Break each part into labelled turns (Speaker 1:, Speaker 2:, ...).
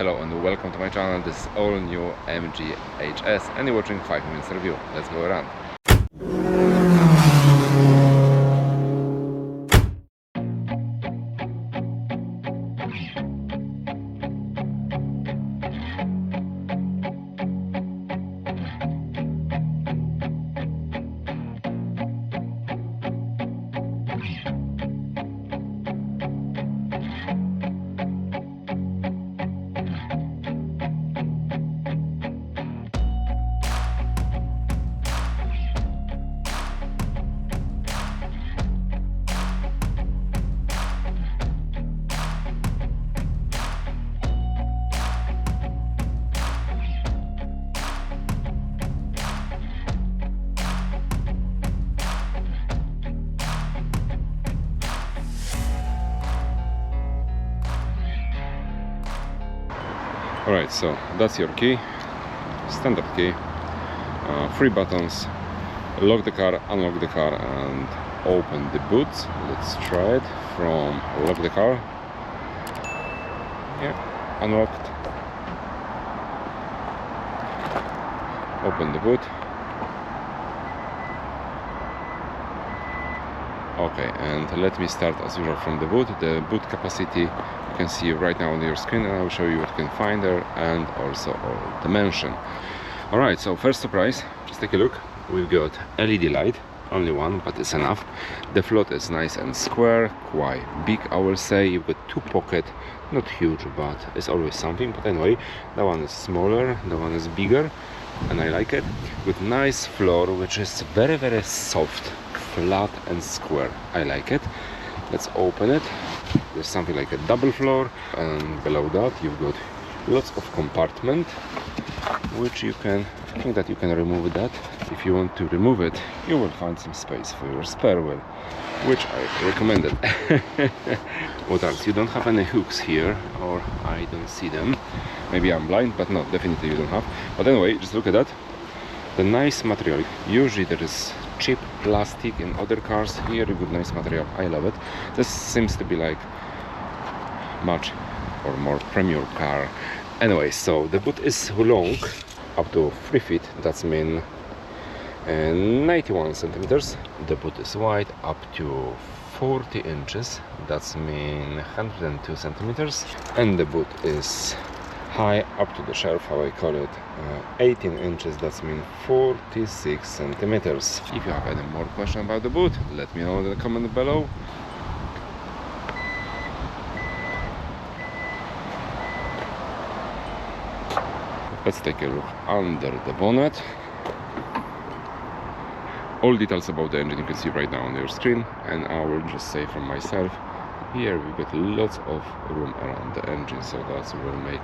Speaker 1: Hello and welcome to my channel. This is all new MG HS and you're watching 5 minutes review. Let's go around. Alright, so that's your key, standard key, 3 buttons, lock the car, unlock the car and open the boot. Let's try it from lock the car, yeah, unlocked, open the boot, okay, and let me start as usual from the boot. The boot capacity you can see right now on your screen, and I will show you what you can find there and also all dimension. Alright, so first surprise, just take a look. We've got LED light, only one, but it's enough. The float is nice and square, quite big I will say. You've got 2 pockets, not huge, but it's always something. But anyway, that one is smaller, that one is bigger, and I like it. With nice floor, which is very soft, flat and square. I like it. Let's open it. There's something like a double floor, and below that you've got lots of compartment, which you can, I think that you can remove that. If you want to remove it, you will find some space for your spare wheel, which I recommended. What else? You don't have any hooks here, or I don't see them. Maybe I'm blind, but no, definitely you don't have. But anyway, just look at that. The nice material. Usually there is cheap plastic in other cars. Here you got nice material. I love it. This seems to be like much or more premium car. Anyway, so the boot is long, up to 3 feet. That's mean 91 centimeters. The boot is wide, up to 40 inches. That's mean 102 centimeters. And the boot is high, up to the shelf, how I call it, 18 inches. That's mean 46 centimeters. If you have any more questions about the boot, let me know in the comment below. Let's take a look under the bonnet. All details about the engine you can see right now on your screen, and I will just say from myself, here we got lots of room around the engine, so that will make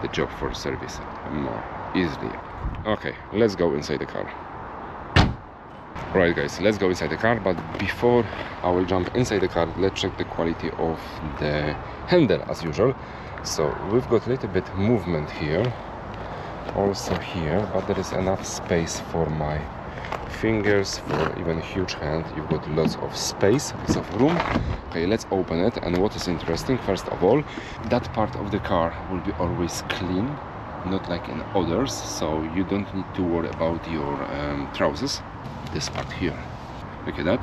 Speaker 1: the job for service more easily. Okay, let's go inside the car. Right guys, let's go inside the car, but before I will jump inside the car, let's check the quality of the handle as usual. So we've got a little bit movement here, also here, but there is enough space for my fingers, for even a huge hand. You've got lots of space, lots of room. Okay, let's open it. And what is interesting, first of all, that part of the car will be always clean, not like in others, so you don't need to worry about your trousers. This part here, look at that.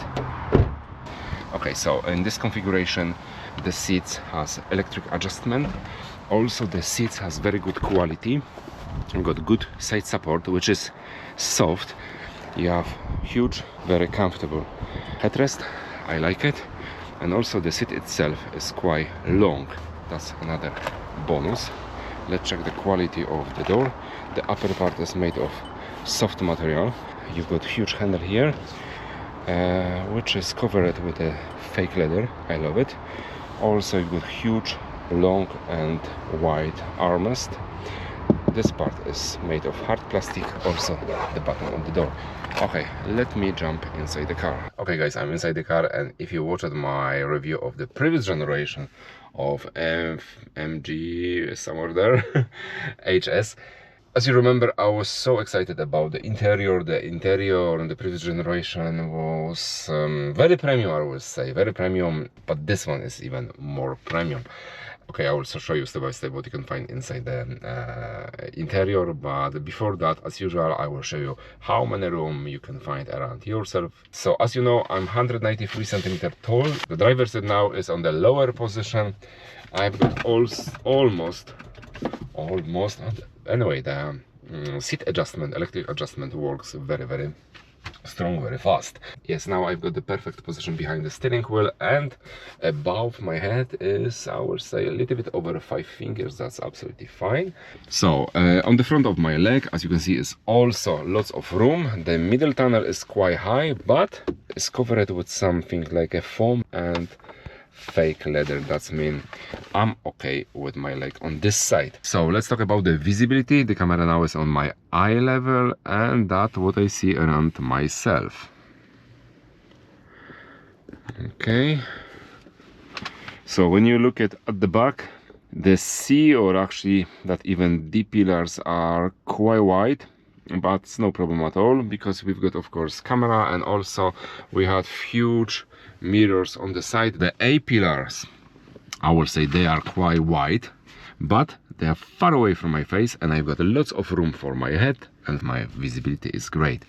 Speaker 1: Okay, so in this configuration the seats has electric adjustment. Also the seats has very good quality. You've got good side support, which is soft. You have huge, very comfortable headrest. I like it. And also the seat itself is quite long. That's another bonus. Let's check the quality of the door. The upper part is made of soft material. You've got huge handle here, which is covered with a fake leather. I love it. Also you've got huge, long and wide armrest. This part is made of hard plastic, also the button on the door. Okay, let me jump inside the car. Okay guys, I'm inside the car, and if you watched my review of the previous generation of MG somewhere there HS, as you remember, I was so excited about the interior. The interior in the previous generation was very premium, I would say, very premium, but this one is even more premium. Okay, I will also show you step by step what you can find inside the interior, but before that, as usual, I will show you how many room you can find around yourself. So as you know, I'm 193 centimeter tall. The driver's seat now is on the lower position. I've got almost, anyway, the seat adjustment, electric adjustment works very strong, very fast. Yes, now I've got the perfect position behind the steering wheel, and above my head is, I would say, a little bit over 5 fingers. That's absolutely fine. So on the front of my leg, as you can see, is also lots of room. The middle tunnel is quite high, but it's covered with something like a foam and fake leather. That's mean I'm okay with my leg on this side. So let's talk about the visibility. The camera now is on my eye level, and that's what I see around myself. Okay, so when you look at the back, the C, or actually that even D pillars are quite wide, but it's no problem at all, because we've got, of course, camera, and also we have huge mirrors on the side. The A pillars, I will say, they are quite wide, but they are far away from my face, and I've got lots of room for my head, and my visibility is great.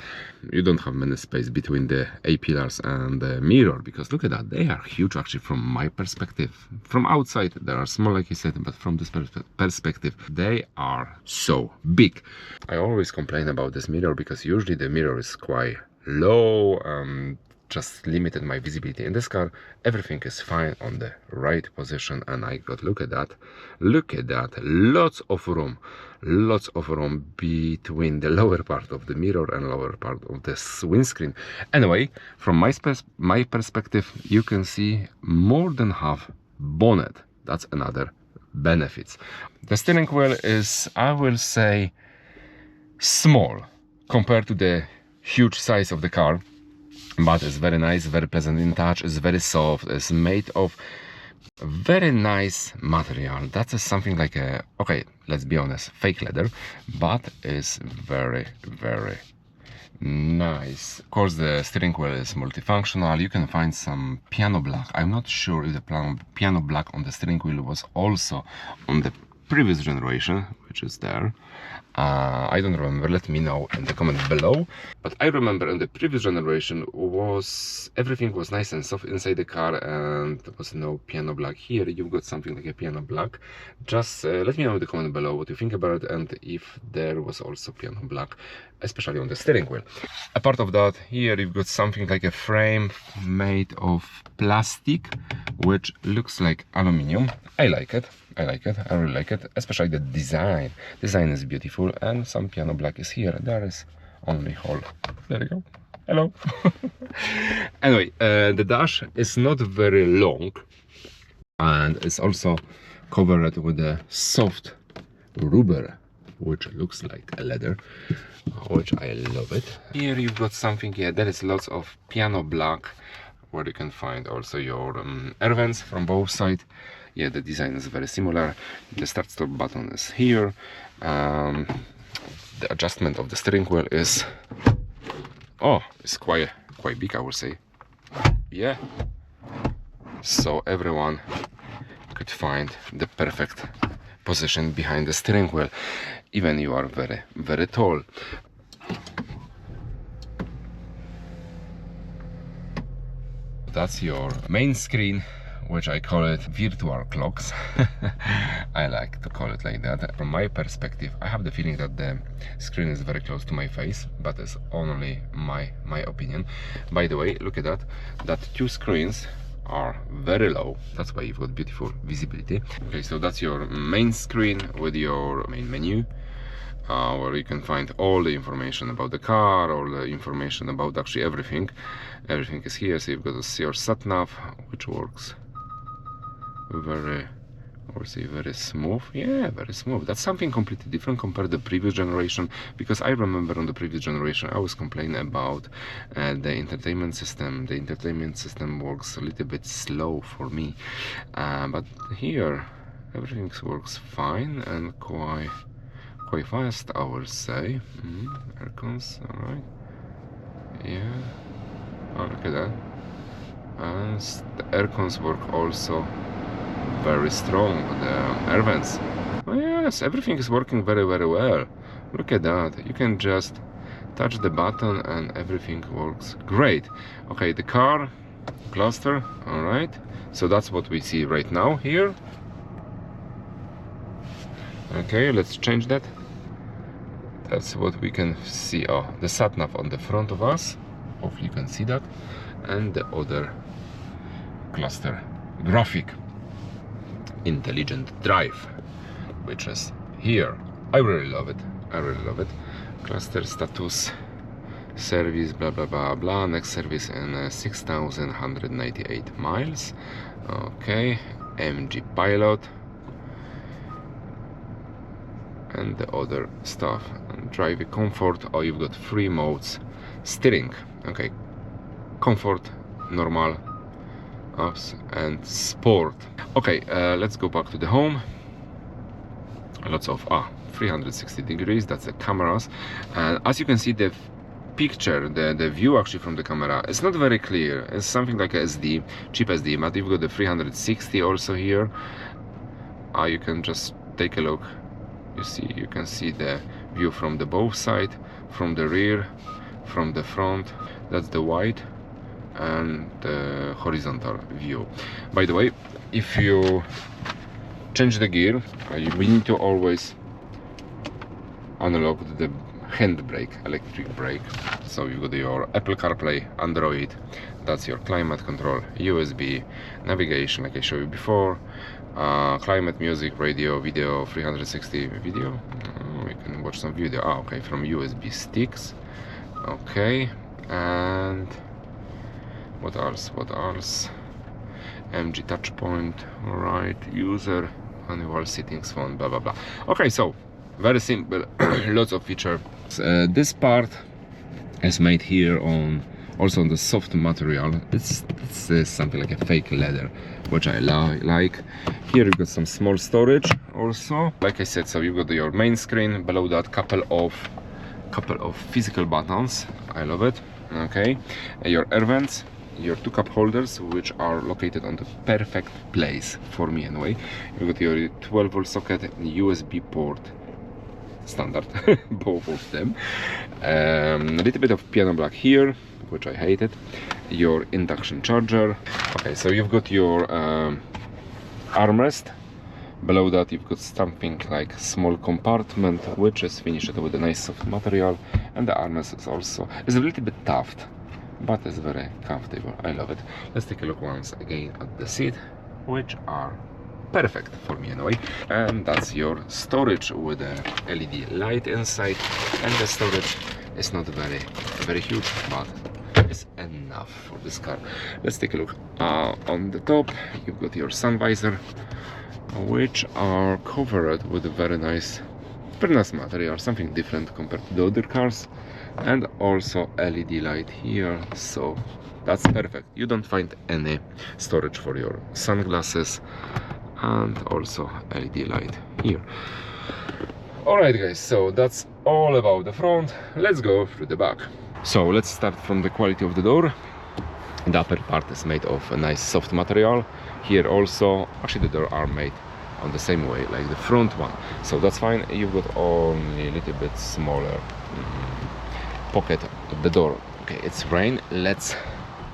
Speaker 1: You don't have many space between the A pillars and the mirror, because look at that, they are huge actually from my perspective. From outside they are small, like you said, but from this perspective they are so big. I always complain about this mirror, because usually the mirror is quite low, just limited my visibility. In this car everything is fine on the right position, and I got, look at that, lots of room between the lower part of the mirror and lower part of this windscreen. Anyway, from my perspective, you can see more than half bonnet. That's another benefits. The steering wheel is, I will say, small compared to the huge size of the car, but it's very nice, very pleasant in touch, it's very soft, it's made of very nice material. That is something like a, okay, let's be honest, fake leather, but it's very nice. Of course, the steering wheel is multifunctional. You can find some piano black. I'm not sure if the piano black on the steering wheel was also on the previous generation, which is there. I don't remember, let me know in the comment below, but I remember in the previous generation everything was nice and soft inside the car, and there was no piano black. Here you've got something like a piano black. Just let me know in the comment below what you think about it, and if there was also piano black, especially on the steering wheel. Apart of that, here you've got something like a frame made of plastic, which looks like aluminium. I like it, I really like it, especially the design. Design is beautiful, and some piano black is here. There is only hole. There you go. Hello. Anyway, the dash is not very long, and it's also covered with a soft rubber, which looks like a leather, which I love it. Here you've got something, yeah, there is lots of piano black, where you can find also your air vents from both sides. Yeah, the design is very similar. The start stop button is here. The adjustment of the steering wheel is, oh, it's quite big, I would say. Yeah, so everyone could find the perfect position behind the steering wheel, even you are very tall. That's your main screen, which I call it virtual clocks. I like to call it like that. From my perspective, I have the feeling that the screen is very close to my face, but it's only my opinion. By the way, look at that two screens are very low. That's why you've got beautiful visibility. Okay, so that's your main screen with your main menu, where you can find all the information about the car, all the information about actually everything. Everything is here. So you've got your sat nav, which works very smooth. Yeah, very smooth. That's something completely different compared to the previous generation, because I remember on the previous generation I was complaining about the entertainment system. The entertainment system works a little bit slow for me, but here everything works fine and quite fast, I would say. Air cons, all right. Yeah, oh, look at that. And the air cons work also very strong, the air vents. Oh yes, everything is working very well. Look at that, you can just touch the button and everything works great. Okay, the car cluster, all right, so that's what we see right now here. Okay, let's change that. That's what we can see. Oh, the sat nav on the front of us, hopefully you can see that, and the other cluster graphic, intelligent drive, which is here. I really love it. Cluster status, service, blah blah blah blah. Next service in 6,198 miles. Okay, MG pilot and the other stuff. And driving comfort. Oh, you've got 3 modes. Steering. Okay, comfort, normal, ups, and sport. Okay, let's go back to the home. Lots of 360 degrees, that's the cameras, and as you can see, the picture, the view actually from the camera, it's not very clear. It's something like a SD, cheap SD, but you've got the 360 also here. You can just take a look. You can see the view from the both side, from the rear, from the front. That's the wide and the horizontal view. By the way, if you change the gear, we need to always unlock the handbrake, electric brake. So you've got your Apple CarPlay, Android, that's your climate control, USB, navigation like I showed you before, climate, music, radio, video, 360 video. We can watch some video. Okay, from USB sticks. Okay, and what else? MG touch point, right, user, manual settings, phone, blah blah blah. Okay, so very simple, lots of features. This part is made here also on the soft material. It's something like a fake leather, which I like. Here you got some small storage also. Like I said, so you've got your main screen. Below that, couple of physical buttons. I love it. Okay, your air vents, your 2 cup holders, which are located on the perfect place for me anyway. You got your 12-volt socket, USB port, standard, both of them. A little bit of piano black here, which I hated. Your induction charger. Okay, so you've got your armrest. Below that you've got something like small compartment, which is finished with a nice soft material, and the armrest is also a little bit tough, but it's very comfortable. I love it. Let's take a look once again at the seat, which are perfect for me anyway. And that's your storage with a LED light inside, and the storage is not very huge, but it's enough for this car. Let's take a look. On the top you've got your sun visor, which are covered with a very nice material, something different compared to the other cars, and also LED light here, so that's perfect. You don't find any storage for your sunglasses, and also LED light here. Alright guys, so that's all about the front. Let's go through the back. So let's start from the quality of the door. The upper part is made of a nice soft material. Here also, actually the door are made on the same way like the front one, so that's fine. You've got only a little bit smaller pocket at the door. Okay, it's rain, let's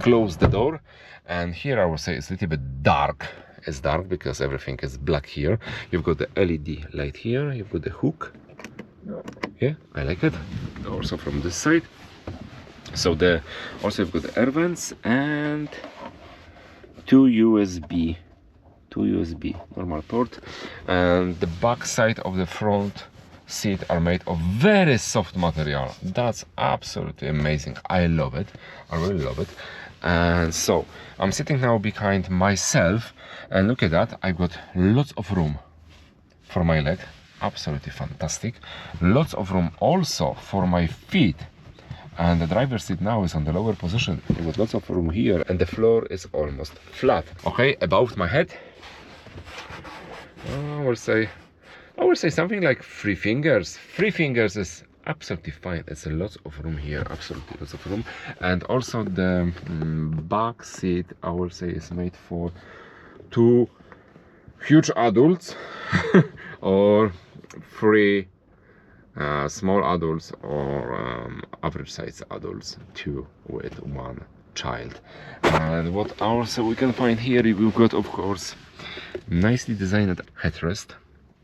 Speaker 1: close the door. And here I would say it's a little bit dark. It's dark because everything is black here. You've got the LED light here, you've got the hook. Yeah, I like it. Also from this side. So also you've got the air vents and two USB normal port, and the back side of the front seat are made of very soft material. That's absolutely amazing. I love it. I really love it. And so I'm sitting now behind myself, and look at that, I've got lots of room for my leg. Absolutely fantastic. Lots of room also for my feet. And the driver's seat now is on the lower position. You've got lots of room here, and the floor is almost flat. Okay, above my head, I will say something like 3 fingers. 3 fingers is absolutely fine. It's a lot of room here, absolutely lots of room. And also the back seat, I will say, is made for 2 huge adults or 3 small adults or average size adults, 2 with 1 child. And what else we can find here? We've got, of course, nicely designed headrest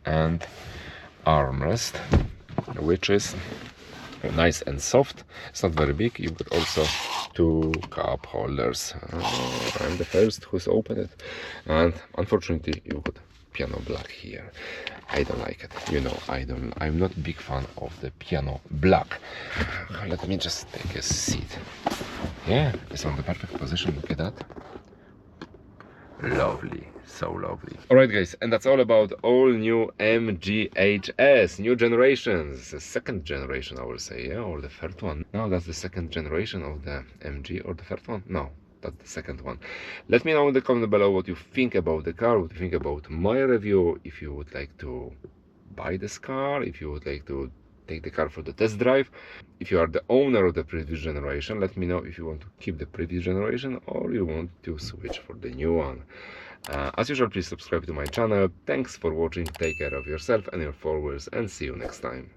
Speaker 1: and armrest, which is nice and soft. It's not very big. You've got also 2 cup holders. I'm the first who's opened it, and unfortunately you've got piano black here. I don't like it. You know, I'm not a big fan of the piano black. Let me just take a seat. Yeah, it's on the perfect position. Look at that. Lovely, so lovely. Alright guys, and that's all about all new MG HS, new generations, the second generation I will say, yeah, or the third one. No, that's the second generation of the MG, or the third one? No, that's the second one. Let me know in the comment below what you think about the car, what you think about my review, if you would like to buy this car, if you would like to take the car for the test drive. If you are the owner of the previous generation, let me know if you want to keep the previous generation or you want to switch for the new one. As usual, please subscribe to my channel. Thanks for watching, take care of yourself and your followers, and see you next time.